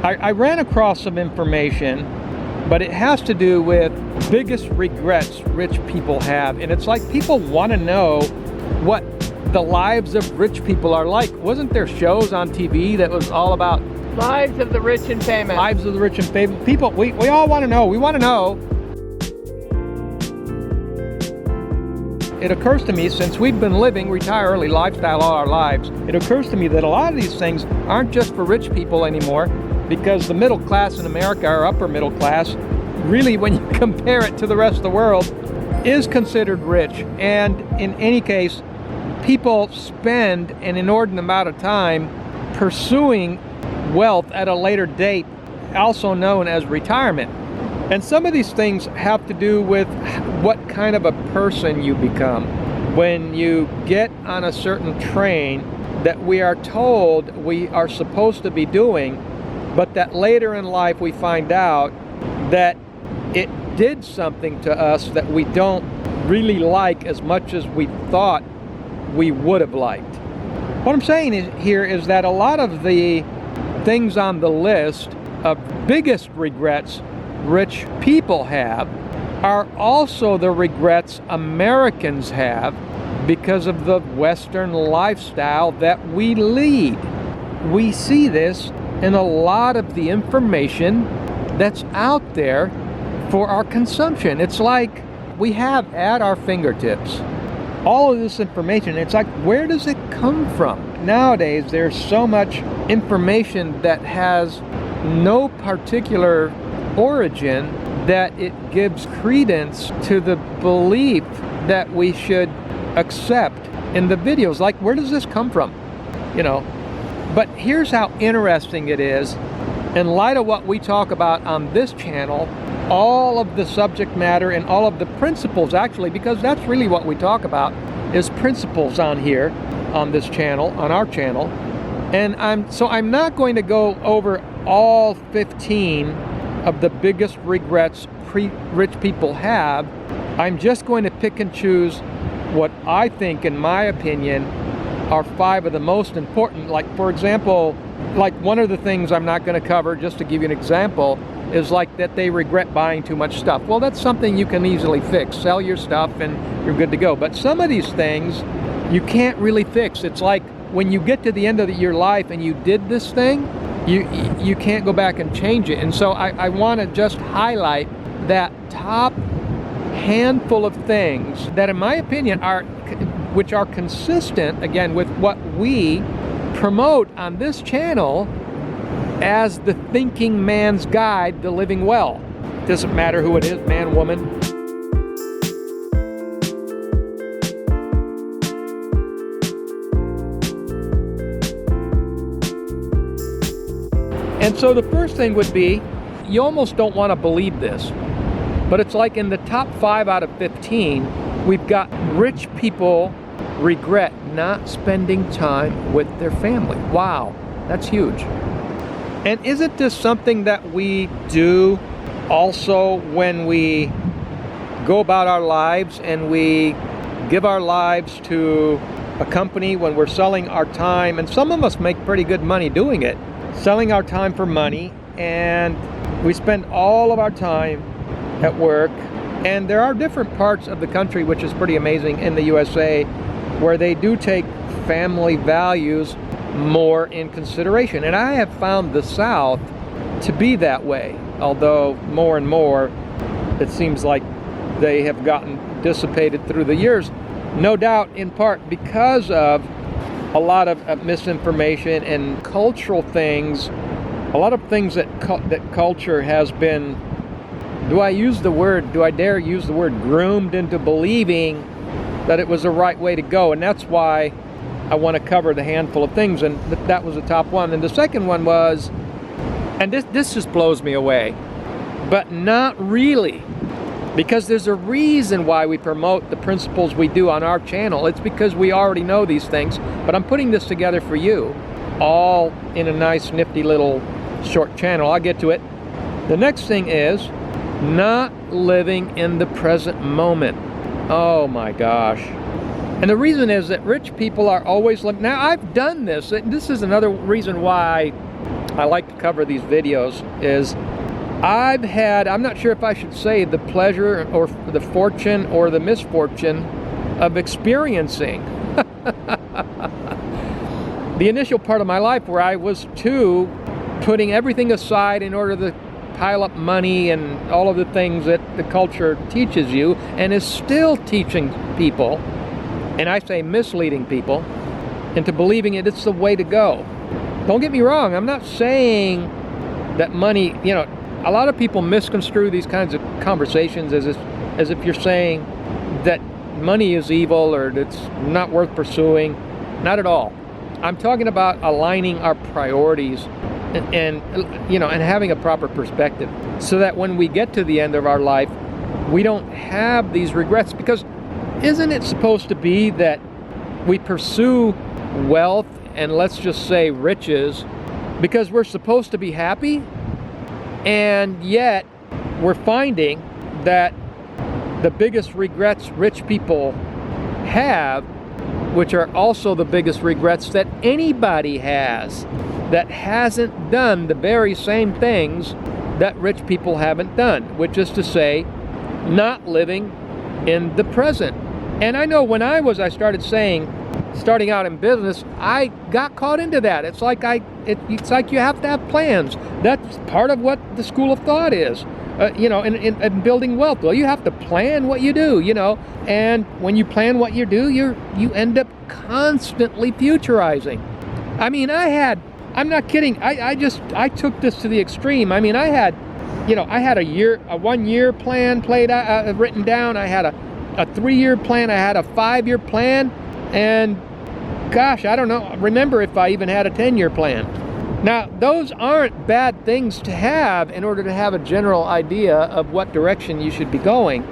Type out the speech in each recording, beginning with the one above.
I ran across some information, but it has to do with biggest regrets rich people have. And it's like people want to know what the lives of rich people are like. Wasn't there shows on TV that was all about lives of the rich and famous? Lives of the rich and famous people. We all want to know. We want to know. It occurs to me, since we've been living retire early lifestyle all our lives, it occurs to me that a lot of these things aren't just for rich people anymore, because the middle class in America, or upper middle class, really, when you compare it to the rest of the world, is considered rich. And in any case, people spend an inordinate amount of time pursuing wealth at a later date, also known as retirement. And some of these things have to do with what kind of a person you become. When you get on a certain train that we are told we are supposed to be doing, but that later in life we find out that it did something to us that we don't really like as much as we thought we would have liked. What I'm saying here is that a lot of the things on the list of biggest regrets rich people have are also the regrets Americans have because of the Western lifestyle that we lead. We see this in a lot of the information that's out there for our consumption. It's like we have at our fingertips all of this information. It's like, where does it come from? Nowadays, there's so much information that has no particular origin that it gives credence to the belief that we should accept in the videos. Like, where does this come from? You know, but here's how interesting it is. In light of what we talk about on this channel, all of the subject matter and all of the principles, actually, because that's really what we talk about, is principles on here, on this channel, on our channel. And I'm not going to go over all 15 of the biggest regrets rich people have. I'm just going to pick and choose what I think, in my opinion, are 5 of the most important. Like, for example, like one of the things I'm not going to cover, just to give you an example, is like that they regret buying too much stuff. Well, that's something you can easily fix. Sell your stuff and you're good to go. But some of these things you can't really fix. It's like when you get to the end of your life and you did this thing, you can't go back and change it. And so I want to just highlight that top handful of things that, in my opinion, which are consistent, again, with what we promote on this channel as the thinking man's guide to living well. Doesn't matter who it is, man, woman. And so the first thing would be, you almost don't want to believe this, but it's like in the top 5 out of 15, we've got rich people regret not spending time with their family. Wow, that's huge. And isn't this something that we do also when we go about our lives and we give our lives to a company when we're selling our time? And some of us make pretty good money doing it, selling our time for money, and we spend all of our time at work. And there are different parts of the country, which is pretty amazing, in the USA, where they do take family values more in consideration. And I have found the South to be that way, although more and more it seems like they have gotten dissipated through the years, no doubt in part because of a lot of misinformation and cultural things, a lot of things that culture has been, do I dare use the word groomed into believing that it was the right way to go. And that's why I want to cover the handful of things, and that was the top one. And the second one was, and this just blows me away, but not really, because there's a reason why we promote the principles we do on our channel. It's because we already know these things, but I'm putting this together for you, all in a nice, nifty little short channel. I'll get to it. The next thing is not living in the present moment. Oh my gosh. And the reason is that rich people are always living. Now, I've done this. This is another reason why I like to cover these videos is I've had, I'm not sure if I should say the pleasure or the fortune or the misfortune of experiencing the initial part of my life where I was too putting everything aside in order to pile up money and all of the things that the culture teaches you and is still teaching people, and I say misleading people, into believing it's the way to go. Don't get me wrong, I'm not saying that money, you know, a lot of people misconstrue these kinds of conversations as if you're saying that money is evil or it's not worth pursuing. Not at all. I'm talking about aligning our priorities and you know, and having a proper perspective so that when we get to the end of our life, we don't have these regrets. Because isn't it supposed to be that we pursue wealth and let's just say riches because we're supposed to be happy? And yet we're finding that the biggest regrets rich people have, which are also the biggest regrets that anybody has that hasn't done the very same things that rich people haven't done, which is to say, not living in the present. And I know when I started saying, starting out in business, I got caught into that. It's like it's like you have to have plans. That's part of what the school of thought is. You know, in building wealth. Well, you have to plan what you do, you know, and when you plan what you do, you end up constantly futurizing. I mean, I'm not kidding. I took this to the extreme. I mean, I had a 1 year plan written down. I had a 3-year plan. I had a 5-year plan, and gosh, I don't know. Remember if I even had a 10-year plan. Now, those aren't bad things to have in order to have a general idea of what direction you should be going.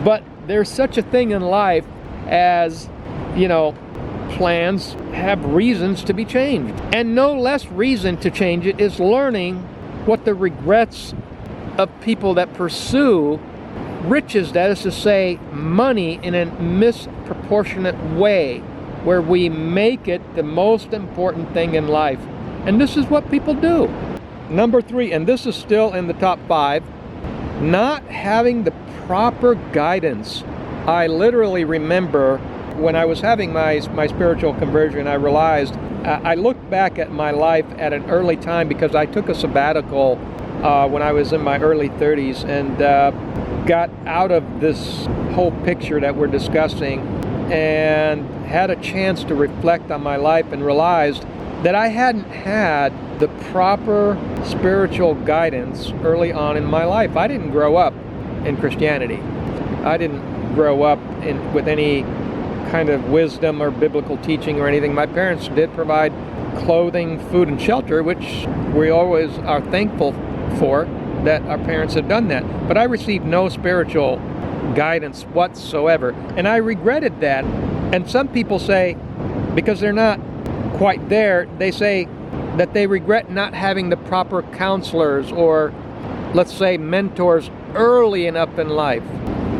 But there's such a thing in life as, you know, plans have reasons to be changed. And no less reason to change it is learning what the regrets of people that pursue riches, that is to say, money in a misproportionate way, where we make it the most important thing in life. And this is what people do. Number 3, and this is still in the top 5, not having the proper guidance. I literally remember when I was having my spiritual conversion, I realized, I looked back at my life at an early time because I took a sabbatical when I was in my early 30s and got out of this whole picture that we're discussing and had a chance to reflect on my life and realized that I hadn't had the proper spiritual guidance early on in my life. I didn't grow up in Christianity. I didn't grow up with any kind of wisdom or biblical teaching or anything. My parents did provide clothing, food, and shelter, which we always are thankful for that our parents had done that. But I received no spiritual guidance whatsoever, and I regretted that. And some people say, because they're not quite there, they say that they regret not having the proper counselors or, let's say, mentors early enough in life.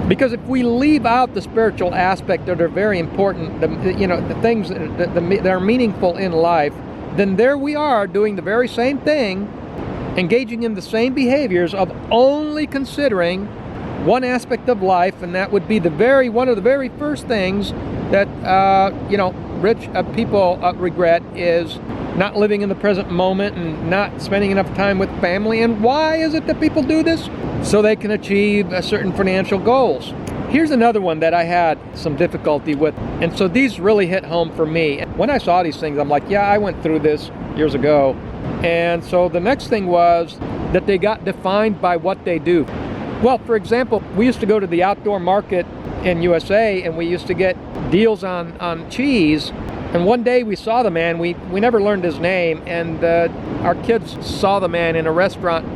Because if we leave out the spiritual aspect that are very important, the things that are meaningful in life, then there we are doing the very same thing, engaging in the same behaviors of only considering one aspect of life, and that would be one of the very first things that rich people regret is not living in the present moment and not spending enough time with family. And why is it that people do this? So they can achieve certain financial goals. Here's another one that I had some difficulty with, and so these really hit home for me. When I saw these things, I'm like, yeah, I went through this years ago. And so the next thing was that they got defined by what they do. Well, for example, we used to go to the outdoor market in USA, and we used to get deals on cheese. And one day we saw the man, we never learned his name, and our kids saw the man in a restaurant,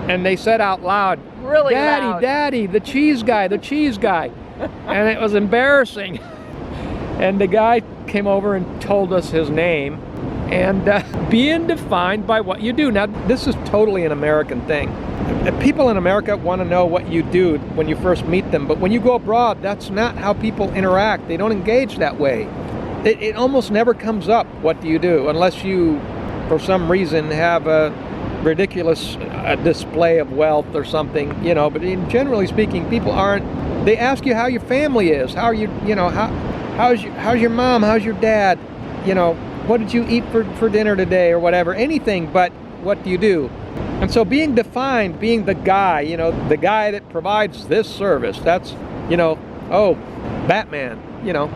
and they said out loud, really Daddy, loud. Daddy, the cheese guy. And it was embarrassing. And the guy came over and told us his name, and being defined by what you do. Now, this is totally an American thing. People in America want to know what you do when you first meet them, but when you go abroad, that's not how people interact. They don't engage that way. It almost never comes up, what do you do, unless you, for some reason, have a ridiculous display of wealth or something, you know. But generally speaking, people aren't. They ask you how your family is, how you know, how's your mom, how's your dad, you know, what did you eat for dinner today or whatever, anything but what do you do. And so being defined, being the guy, you know, the guy that provides this service, that's, you know, oh, Batman, you know.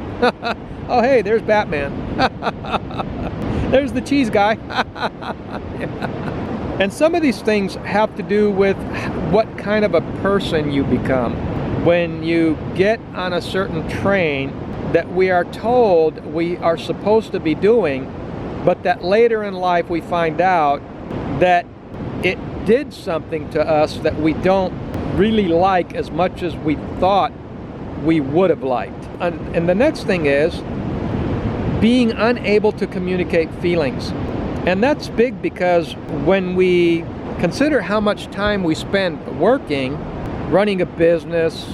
Oh, hey, there's Batman. There's the cheese guy. And some of these things have to do with what kind of a person you become. When you get on a certain train that we are told we are supposed to be doing, but that later in life we find out that it did something to us that we don't really like as much as we thought we would have liked. And the next thing is being unable to communicate feelings. And that's big because when we consider how much time we spend working, running a business,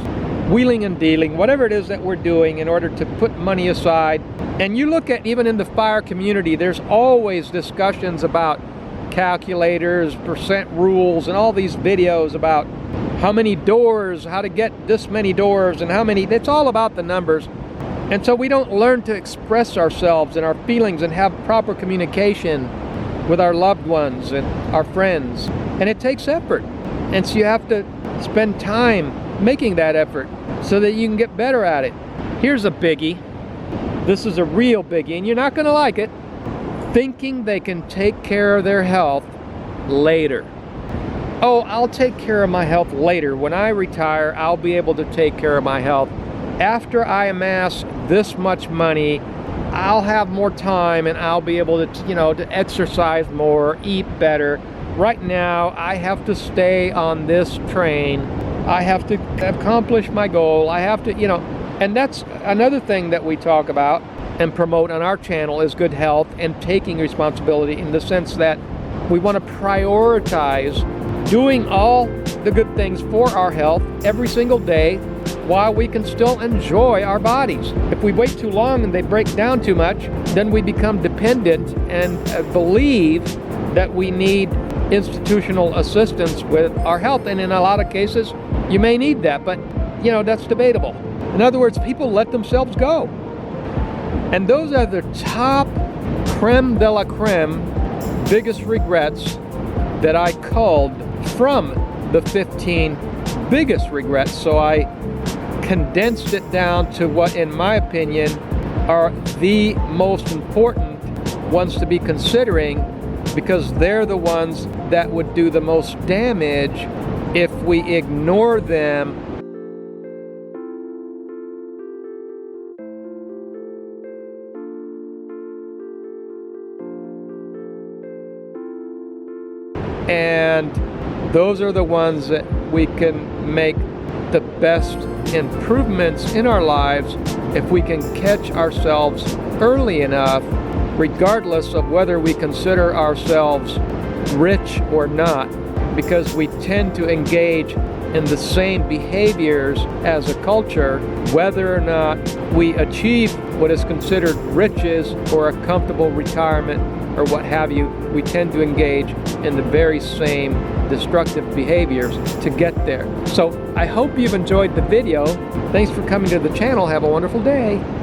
wheeling and dealing, whatever it is that we're doing in order to put money aside, and you look at even in the fire community, there's always discussions about calculators, percent rules, and all these videos about how many doors, how to get this many doors, and how many, it's all about the numbers. And so we don't learn to express ourselves and our feelings and have proper communication with our loved ones and our friends. And it takes effort. And so you have to spend time making that effort so that you can get better at it. Here's a biggie. This is a real biggie, and you're not going to like it. Thinking they can take care of their health later. Oh, I'll take care of my health later. When I retire, I'll be able to take care of my health. After I amass this much money, I'll have more time and I'll be able to, you know, to exercise more, eat better. Right now, I have to stay on this train. I have to accomplish my goal. I have to, you know, and that's another thing that we talk about and promote on our channel is good health and taking responsibility in the sense that we want to prioritize doing all the good things for our health every single day while we can still enjoy our bodies. If we wait too long and they break down too much, then we become dependent and believe that we need institutional assistance with our health. And in a lot of cases, you may need that, but you know, that's debatable. In other words, people let themselves go. And those are the top creme de la creme, biggest regrets that I culled from the 15 biggest regrets. So I condensed it down to what, in my opinion, are the most important ones to be considering, because they're the ones that would do the most damage if we ignore them. And those are the ones that we can make the best improvements in our lives if we can catch ourselves early enough, regardless of whether we consider ourselves rich or not, because we tend to engage in the same behaviors as a culture, whether or not we achieve what is considered riches or a comfortable retirement or what have you. We tend to engage in the very same destructive behaviors to get there. So I hope you've enjoyed the video. Thanks for coming to the channel. Have a wonderful day.